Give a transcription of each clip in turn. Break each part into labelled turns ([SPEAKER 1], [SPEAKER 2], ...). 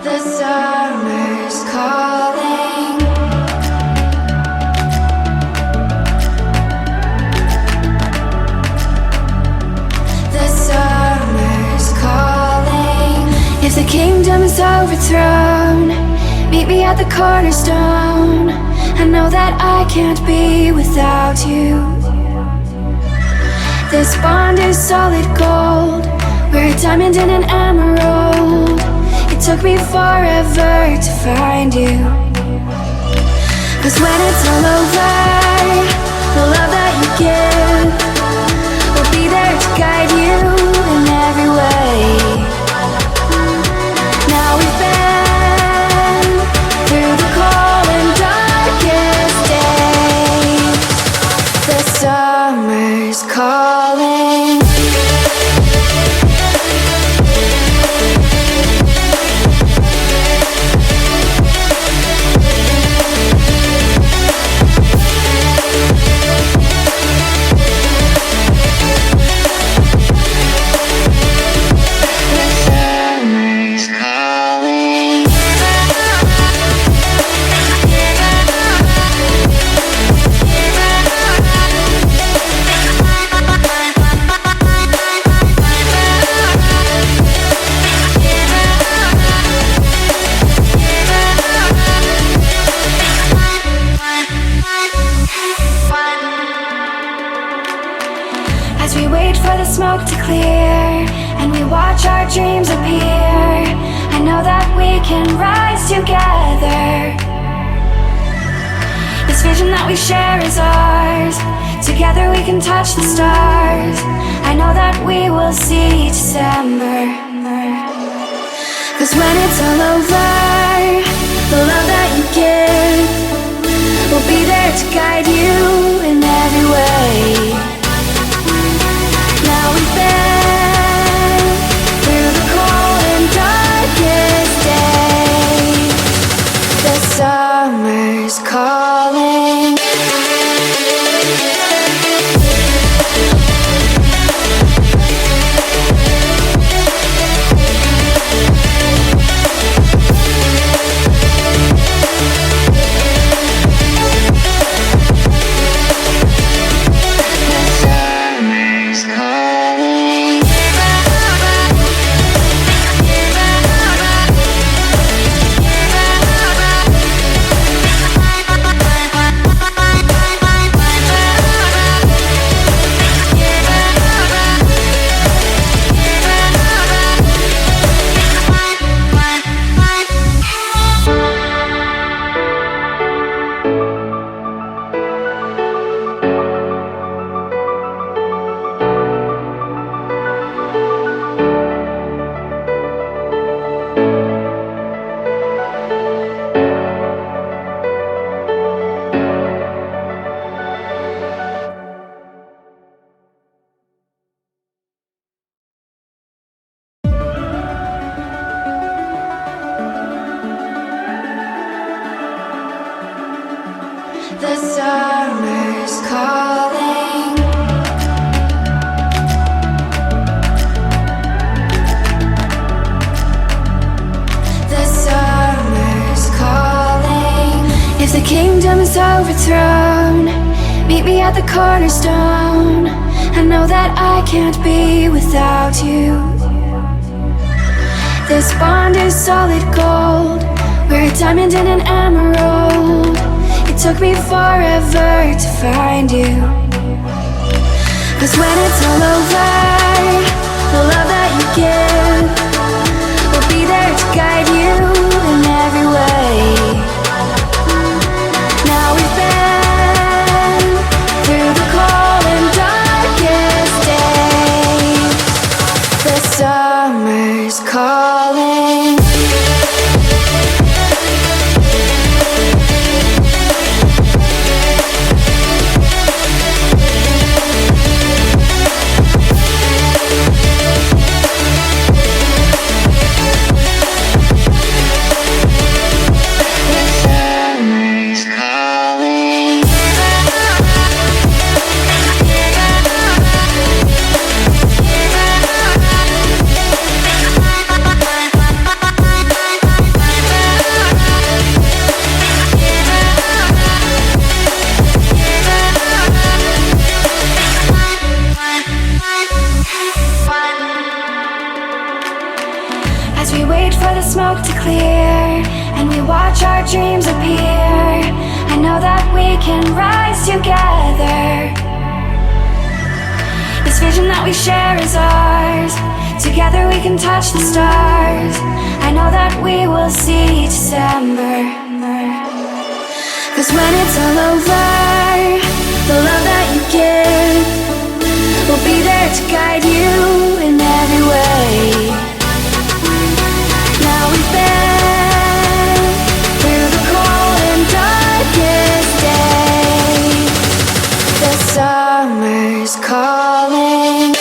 [SPEAKER 1] The summer's calling. The summer's calling. If the kingdom is overthrown, meet me at the cornerstone. I know that I can't be without you. This bond is solid gold. We're a diamond and an emerald. It took me forever to find you. 'Cause when it's all over, the love that you give will be there to guide you in every way. Now we've been through the cold and darkest days. The summer's calling. As we wait for the smoke to clear and we watch our dreams appear, I know that we can rise together. This vision that we share is ours. Together we can touch the stars. I know that we will see December. 'Cause when it's all over, the love that you give will be there to guide you in every way. Now we've been through the cold and darkest days. The summer's calling. The summer's calling. The summer's calling. If the kingdom is overthrown, meet me at the cornerstone. I know that I can't be without you. This bond is solid gold. We're a diamond and an emerald. It took me forever to find you. 'Cause when it's all over, the love that you give will be there to guide you in every way. Now we've been through the cold and darkest days. The summer's calling. clear and we watch our dreams appear, I know that we can rise together. This vision that we share is ours. Together we can touch the stars. I know that we will see December. 'Cause when it's all over, the love that you give will be there to guide you in every way. Now we've been through the cold and darkest day. The summer's calling.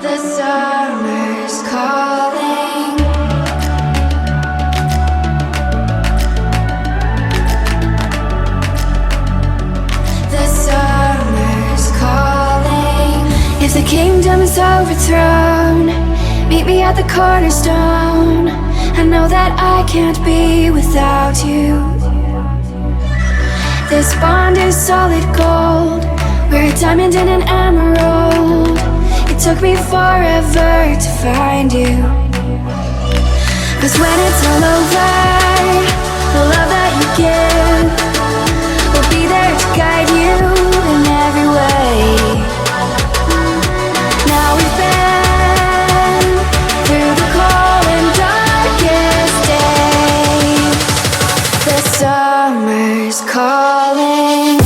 [SPEAKER 1] The summer's calling. The summer's calling. If the kingdom is overthrown, meet me at the cornerstone. I know that I can't be without you. This bond is solid gold. We're a diamond and an emerald. It took me forever to find you. 'Cause when it's all over, the love that you give will be there to guide you in every way. Now we've been through the cold and darkest day. The summer's calling.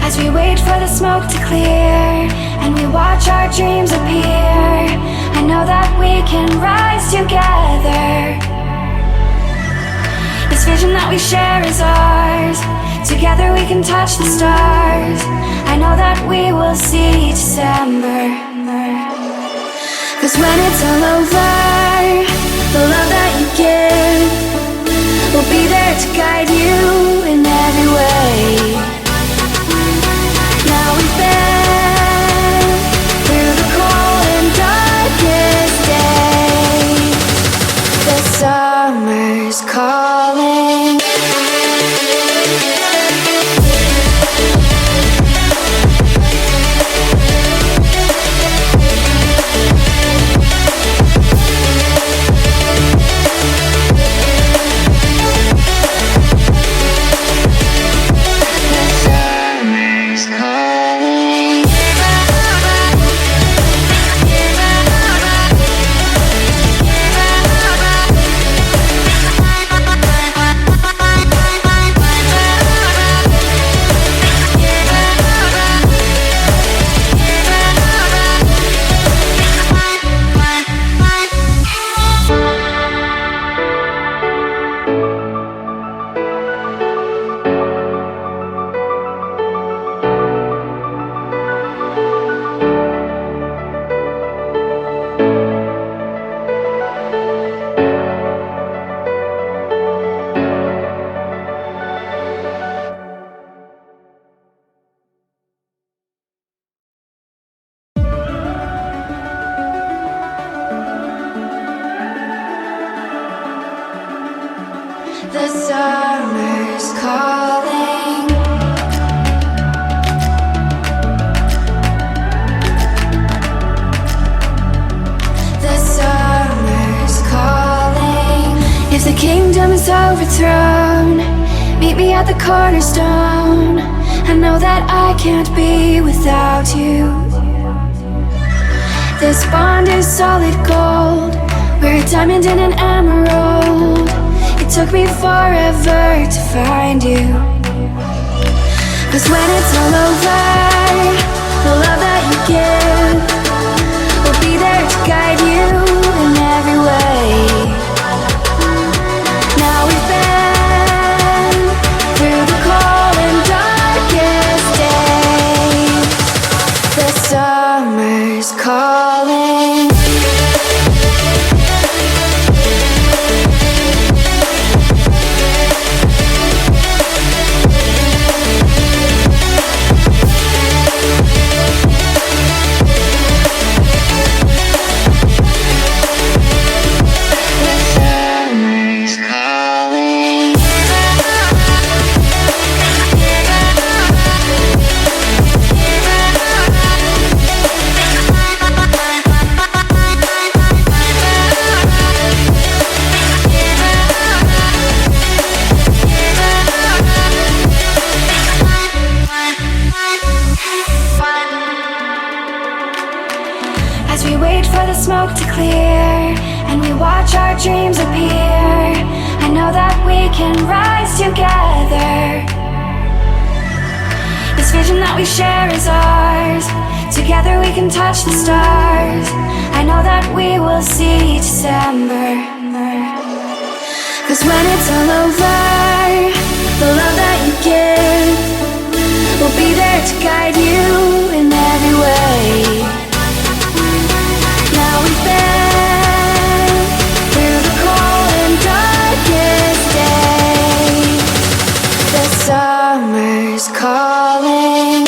[SPEAKER 1] As we wait for the smoke to clear and we watch our dreams appear, I know that we can rise together. This vision that we share is ours. Together we can touch the stars. I know that we will see December. 'Cause when it's all over, the love that you give will be there to guide you in every way. Now we've been through the cold and darkest day. The summer's calling. The summer's calling. The summer's calling. If the kingdom is overthrown, meet me at the cornerstone. I know that I can't be without you. This bond is solid gold. We're a diamond and an emerald. It took me forever to find you. 'Cause when it's all over, the love that you give will be there to guide you in every way. Now we've been through the cold and darkest days. The summer's calling. As we wait for the smoke to clear and we watch our dreams appear, I know that we can rise together. This vision that we share is ours. Together we can touch the stars. I know that we will see December. 'Cause when it's all over, the love that you give will be there to guide you in every way. Now we've been through the cold and darkest days. The summer's calling.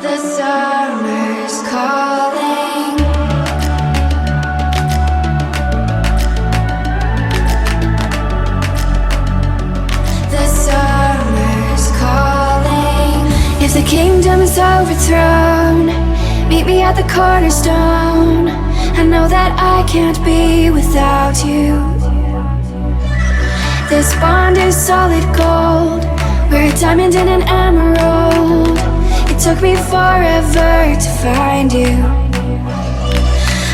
[SPEAKER 1] The summer's calling. The summer's calling. If the kingdom is overthrown, meet me at the cornerstone. I know that I can't be without you. This bond is solid gold. We're a diamond and an emerald. It took me forever to find you.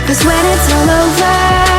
[SPEAKER 1] 'Cause when it's all over,